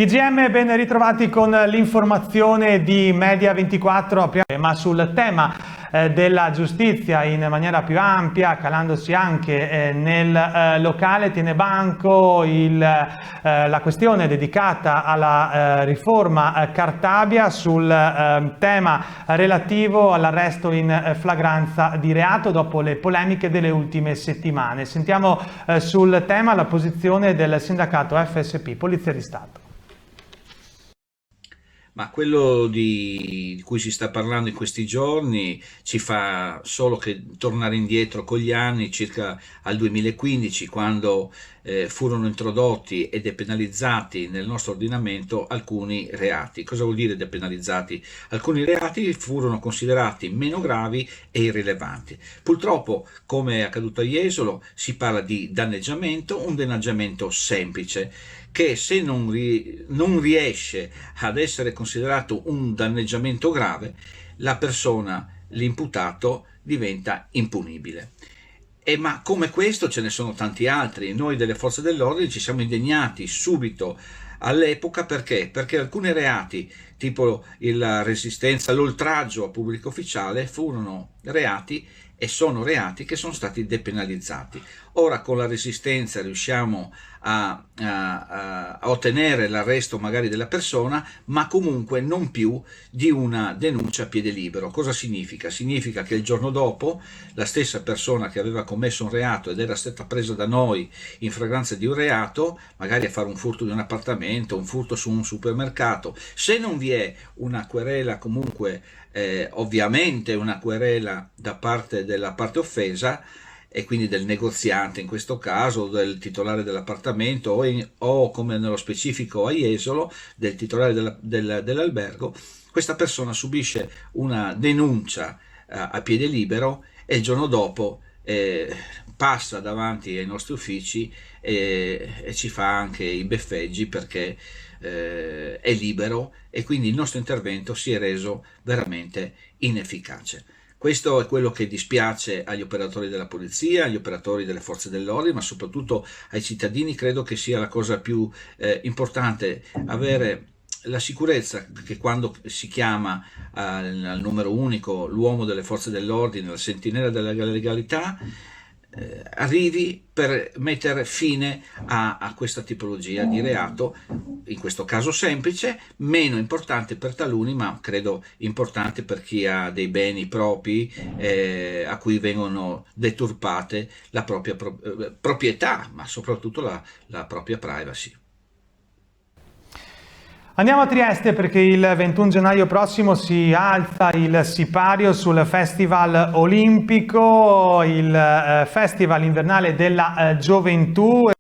TGM, ben ritrovati con l'informazione di Media24, ma sul tema della giustizia in maniera più ampia, calandosi anche nel locale, tiene banco la questione dedicata alla riforma Cartabia sul tema relativo all'arresto in flagranza di reato dopo le polemiche delle ultime settimane. Sentiamo sul tema la posizione del sindacato FSP, Polizia di Stato. Ma quello di cui si sta parlando in questi giorni ci fa solo che tornare indietro con gli anni, circa al 2015, quando furono introdotti e depenalizzati nel nostro ordinamento alcuni reati. Cosa vuol dire depenalizzati? Alcuni reati furono considerati meno gravi e irrilevanti. Purtroppo, come è accaduto a Jesolo, si parla di danneggiamento, un danneggiamento semplice, che se non riesce ad essere considerato un danneggiamento grave, la persona, l'imputato, diventa impunibile. Ma come questo ce ne sono tanti altri. Noi delle forze dell'ordine ci siamo indignati subito all'epoca perché alcuni reati, tipo la resistenza, l'oltraggio a pubblico ufficiale, furono reati e sono reati che sono stati depenalizzati. Ora con la resistenza riusciamo a ottenere l'arresto magari della persona, ma comunque non più di una denuncia a piede libero. Cosa significa? Significa che il giorno dopo la stessa persona che aveva commesso un reato ed era stata presa da noi in flagranza di un reato, magari a fare un furto di un appartamento, un furto su un supermercato, se non vi è una querela, comunque ovviamente una querela da parte della parte offesa, e quindi del negoziante in questo caso, del titolare dell'appartamento o come nello specifico a Jesolo, del titolare dell'albergo, questa persona subisce una denuncia a piede libero e il giorno dopo passa davanti ai nostri uffici e ci fa anche i beffeggi perché è libero, e quindi il nostro intervento si è reso veramente inefficace. Questo è quello che dispiace agli operatori della polizia, agli operatori delle forze dell'ordine, ma soprattutto ai cittadini. Credo che sia la cosa più importante, avere la sicurezza che quando si chiama al numero unico l'uomo delle forze dell'ordine, la sentinella della legalità, arrivi per mettere fine a questa tipologia di reato, in questo caso semplice, meno importante per taluni, ma credo importante per chi ha dei beni propri a cui vengono deturpate la propria proprietà, ma soprattutto la propria privacy. Andiamo a Trieste perché il 21 gennaio prossimo si alza il sipario sul Festival Olimpico, il Festival invernale della gioventù.